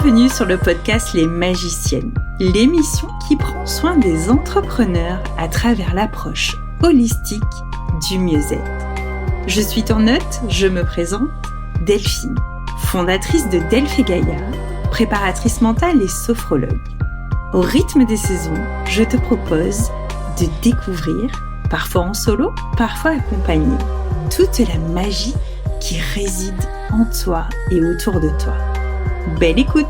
Bienvenue sur le podcast Les Magiciennes, l'émission qui prend soin des entrepreneurs à travers l'approche holistique du mieux-être. Je suis ton hôte, je me présente, Delphine, fondatrice de Delph & Gaïa, préparatrice mentale et sophrologue. Au rythme des saisons, je te propose de découvrir, parfois en solo, parfois accompagné, toute la magie qui réside en toi et autour de toi. Belle écoute!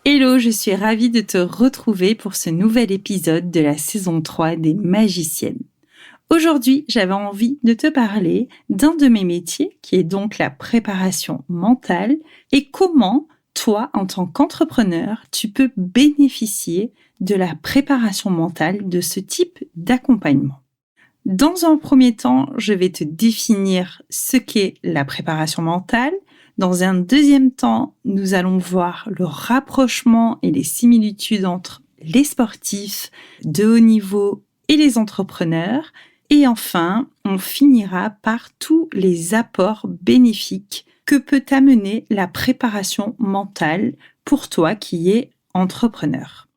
Hello, je suis ravie de te retrouver pour ce nouvel épisode de la saison 3 des Magiciennes. Aujourd'hui, j'avais envie de te parler d'un de mes métiers, qui est donc la préparation mentale, et comment, toi, en tant qu'entrepreneur, tu peux bénéficier de la préparation mentale de ce type d'accompagnement. Dans un premier temps, je vais te définir ce qu'est la préparation mentale. Dans un deuxième temps, nous allons voir le rapprochement et les similitudes entre les sportifs de haut niveau et les entrepreneurs. Et enfin, on finira par tous les apports bénéfiques que peut amener la préparation mentale pour toi qui es entrepreneur.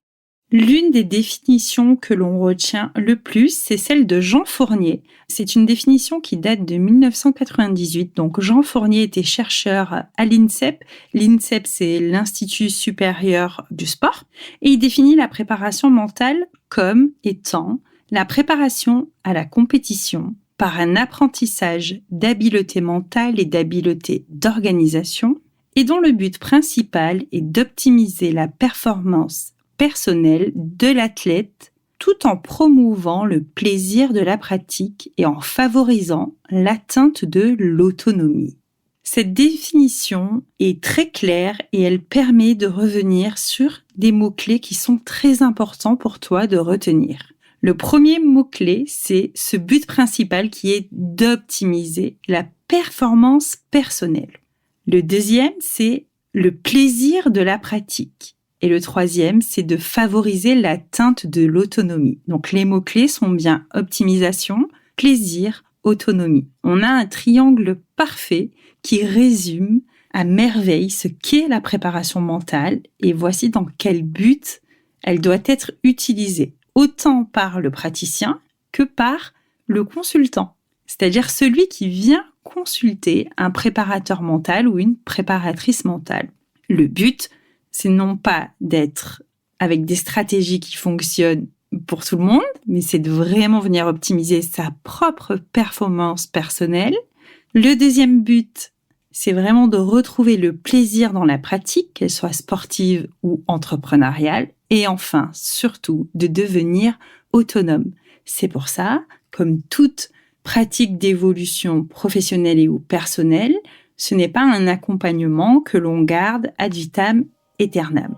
L'une des définitions que l'on retient le plus, c'est celle de Jean Fournier. C'est une définition qui date de 1998. Donc Jean Fournier était chercheur à l'INSEP. L'INSEP, c'est l'Institut supérieur du sport. Et il définit la préparation mentale comme étant la préparation à la compétition par un apprentissage d'habileté mentale et d'habileté d'organisation et dont le but principal est d'optimiser la performance personnelle de l'athlète tout en promouvant le plaisir de la pratique et en favorisant l'atteinte de l'autonomie. Cette définition est très claire et elle permet de revenir sur des mots-clés qui sont très importants pour toi de retenir. Le premier mot-clé, c'est ce but principal qui est d'optimiser la performance personnelle. Le deuxième, c'est le plaisir de la pratique. Et le troisième, c'est de favoriser l'atteinte de l'autonomie. Donc les mots-clés sont bien optimisation, plaisir, autonomie. On a un triangle parfait qui résume à merveille ce qu'est la préparation mentale et voici dans quel but elle doit être utilisée, autant par le praticien que par le consultant, c'est-à-dire celui qui vient consulter un préparateur mental ou une préparatrice mentale. Le but, c'est non pas d'être avec des stratégies qui fonctionnent pour tout le monde, mais c'est de vraiment venir optimiser sa propre performance personnelle. Le deuxième but, c'est vraiment de retrouver le plaisir dans la pratique, qu'elle soit sportive ou entrepreneuriale. Et enfin, surtout, de devenir autonome. C'est pour ça, comme toute pratique d'évolution professionnelle et ou personnelle, ce n'est pas un accompagnement que l'on garde ad vitam aeternam.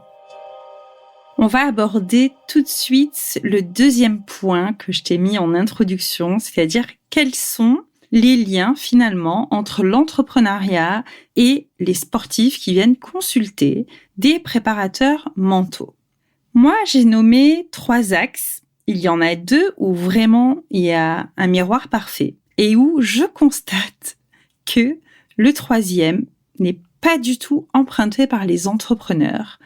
On va aborder tout de suite le deuxième point que je t'ai mis en introduction, c'est-à-dire quels sont les liens finalement entre l'entrepreneuriat et les sportifs qui viennent consulter des préparateurs mentaux. Moi, j'ai nommé 3 axes. Il y en a 2 où vraiment il y a un miroir parfait et où je constate que le troisième n'est pas du tout emprunté par les entrepreneurs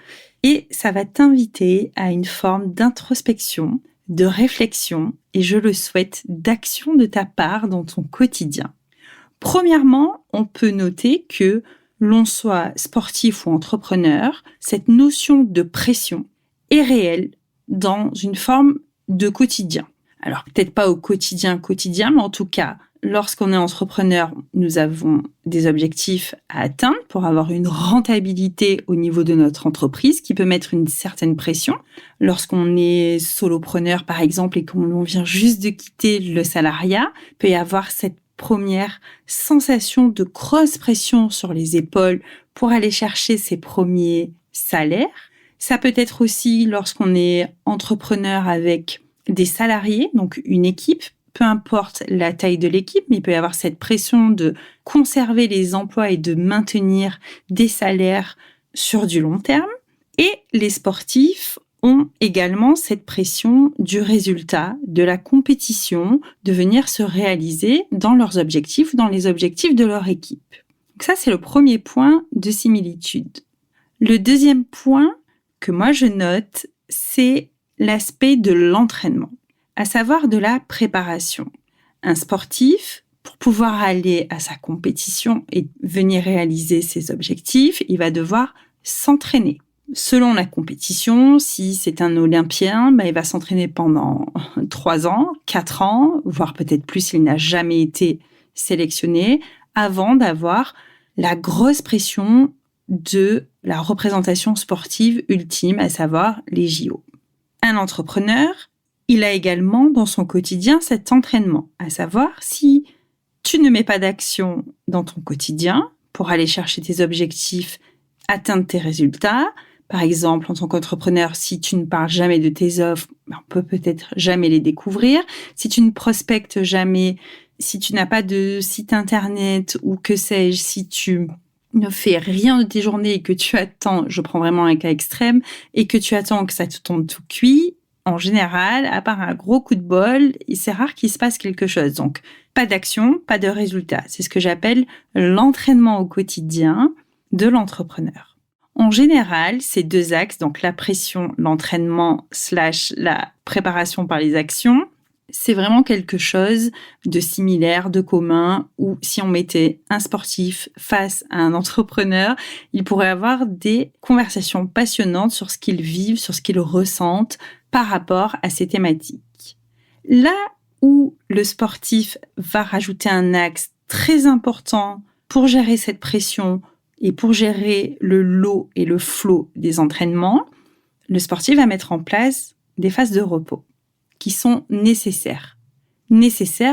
et ça va t'inviter à une forme d'introspection, de réflexion et je le souhaite d'action de ta part dans ton quotidien. Premièrement, on peut noter que l'on soit sportif ou entrepreneur, cette notion de pression est réelle dans une forme de quotidien. Alors peut-être pas au quotidien, mais en tout cas, lorsqu'on est entrepreneur, nous avons des objectifs à atteindre pour avoir une rentabilité au niveau de notre entreprise qui peut mettre une certaine pression. Lorsqu'on est solopreneur, par exemple, et qu'on vient juste de quitter le salariat, il peut y avoir cette première sensation de grosse pression sur les épaules pour aller chercher ses premiers salaires. Ça peut être aussi lorsqu'on est entrepreneur avec des salariés, donc une équipe, peu importe la taille de l'équipe, mais il peut y avoir cette pression de conserver les emplois et de maintenir des salaires sur du long terme. Et les sportifs ont également cette pression du résultat, de la compétition, de venir se réaliser dans leurs objectifs, dans les objectifs de leur équipe. Donc ça, c'est le premier point de similitude. Le deuxième point que moi je note, c'est l'aspect de l'entraînement, à savoir de la préparation. Un sportif, pour pouvoir aller à sa compétition et venir réaliser ses objectifs, il va devoir s'entraîner. Selon la compétition, si c'est un Olympien, il va s'entraîner pendant 3 ans, 4 ans, voire peut-être plus s'il n'a jamais été sélectionné, avant d'avoir la grosse pression de la représentation sportive ultime, à savoir les JO. Un entrepreneur, il a également dans son quotidien cet entraînement, à savoir si tu ne mets pas d'action dans ton quotidien pour aller chercher tes objectifs, atteindre tes résultats. Par exemple, en tant qu'entrepreneur, si tu ne parles jamais de tes offres, on peut peut-être jamais les découvrir. Si tu ne prospectes jamais, si tu n'as pas de site internet ou que sais-je, si tu ne fais rien de tes journées et que tu attends, je prends vraiment un cas extrême, et que tu attends que ça te tombe tout cuit, en général, à part un gros coup de bol, c'est rare qu'il se passe quelque chose. Donc, pas d'action, pas de résultat. C'est ce que j'appelle l'entraînement au quotidien de l'entrepreneur. En général, ces deux axes, donc la pression, l'entraînement / la préparation par les actions, c'est vraiment quelque chose de similaire, de commun, où si on mettait un sportif face à un entrepreneur, il pourrait avoir des conversations passionnantes sur ce qu'ils vivent, sur ce qu'ils ressentent par rapport à ces thématiques. Là où le sportif va rajouter un axe très important pour gérer cette pression et pour gérer le lot et le flow des entraînements, le sportif va mettre en place des phases de repos qui sont nécessaires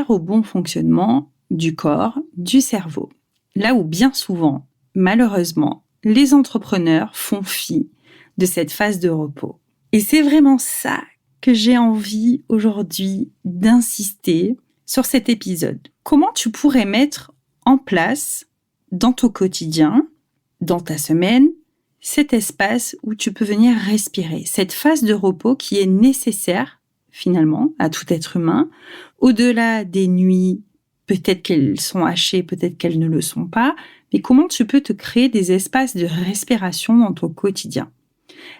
au bon fonctionnement du corps, du cerveau. Là où bien souvent, malheureusement, les entrepreneurs font fi de cette phase de repos. Et c'est vraiment ça que j'ai envie aujourd'hui d'insister sur cet épisode. Comment tu pourrais mettre en place dans ton quotidien, dans ta semaine, cet espace où tu peux venir respirer, cette phase de repos qui est nécessaire finalement, à tout être humain, au-delà des nuits, peut-être qu'elles sont hachées, peut-être qu'elles ne le sont pas, mais comment tu peux te créer des espaces de respiration dans ton quotidien?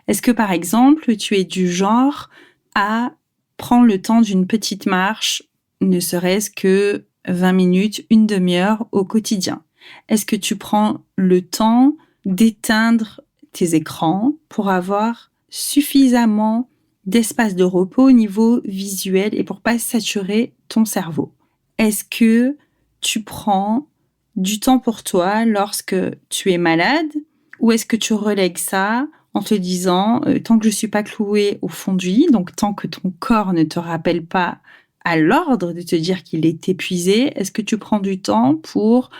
Est-ce que, par exemple, tu es du genre à prendre le temps d'une petite marche, ne serait-ce que 20 minutes, une demi-heure au quotidien? Est-ce que tu prends le temps d'éteindre tes écrans pour avoir suffisamment d'espace de repos au niveau visuel et pour pas saturer ton cerveau? Est-ce que tu prends du temps pour toi lorsque tu es malade ou est-ce que tu relègues ça en te disant tant que je suis pas cloué au fond du lit, donc tant que ton corps ne te rappelle pas à l'ordre de te dire qu'il est épuisé, est-ce que tu prends du temps pour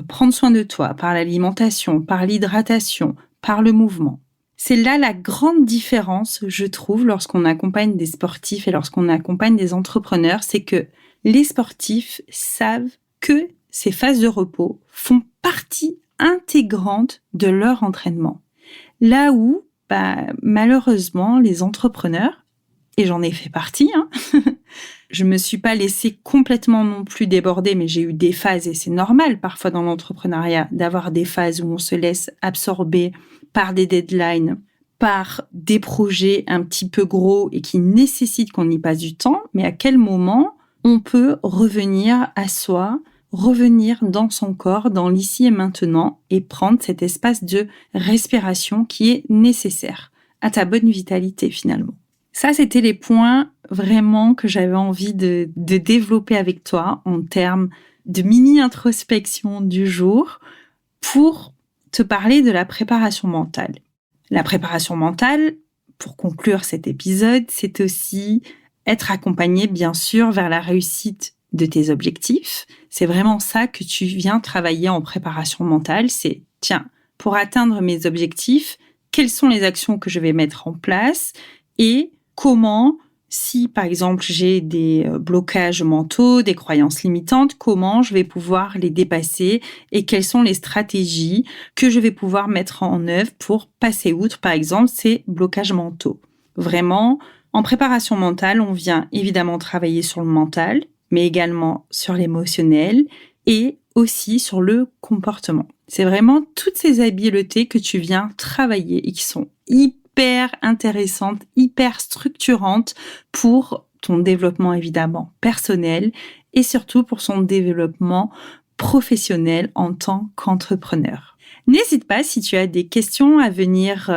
prendre soin de toi par l'alimentation, par l'hydratation, par le mouvement? C'est là la grande différence, je trouve, lorsqu'on accompagne des sportifs et lorsqu'on accompagne des entrepreneurs, c'est que les sportifs savent que ces phases de repos font partie intégrante de leur entraînement. Là où, malheureusement, les entrepreneurs, et j'en ai fait partie, je me suis pas laissée complètement non plus déborder, mais j'ai eu des phases, et c'est normal parfois dans l'entrepreneuriat d'avoir des phases où on se laisse absorber par des deadlines, par des projets un petit peu gros et qui nécessitent qu'on y passe du temps, mais à quel moment on peut revenir à soi, revenir dans son corps, dans l'ici et maintenant, et prendre cet espace de respiration qui est nécessaire à ta bonne vitalité finalement. Ça, c'était les points vraiment que j'avais envie de développer avec toi en termes de mini-introspection du jour pour te parler de la préparation mentale. La préparation mentale, pour conclure cet épisode, c'est aussi être accompagné, bien sûr, vers la réussite de tes objectifs. C'est vraiment ça que tu viens travailler en préparation mentale. C'est, tiens, pour atteindre mes objectifs, quelles sont les actions que je vais mettre en place et comment Si, par exemple, j'ai des blocages mentaux, des croyances limitantes, comment je vais pouvoir les dépasser et quelles sont les stratégies que je vais pouvoir mettre en œuvre pour passer outre, par exemple, ces blocages mentaux. Vraiment, en préparation mentale, on vient évidemment travailler sur le mental, mais également sur l'émotionnel et aussi sur le comportement. C'est vraiment toutes ces habiletés que tu viens travailler et qui sont hyper intéressantes, hyper structurantes pour ton développement évidemment personnel et surtout pour son développement professionnel en tant qu'entrepreneur. N'hésite pas si tu as des questions à venir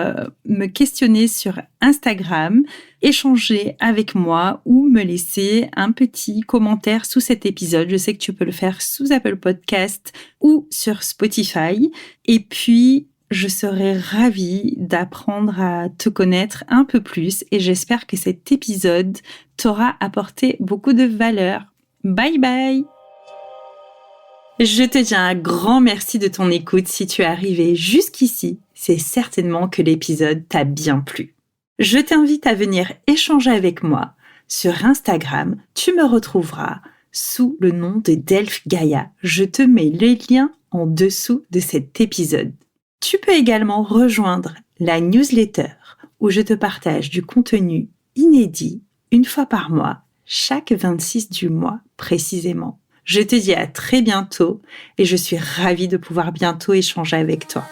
me questionner sur Instagram, échanger avec moi ou me laisser un petit commentaire sous cet épisode. Je sais que tu peux le faire sous Apple Podcast ou sur Spotify. Et puis, je serai ravie d'apprendre à te connaître un peu plus et j'espère que cet épisode t'aura apporté beaucoup de valeur. Bye bye! Je te dis un grand merci de ton écoute. Si tu es arrivé jusqu'ici, c'est certainement que l'épisode t'a bien plu. Je t'invite à venir échanger avec moi. Sur Instagram, tu me retrouveras sous le nom de Delph Gaïa. Je te mets le lien en dessous de cet épisode. Tu peux également rejoindre la newsletter où je te partage du contenu inédit une fois par mois, chaque 26 du mois précisément. Je te dis à très bientôt et je suis ravie de pouvoir bientôt échanger avec toi.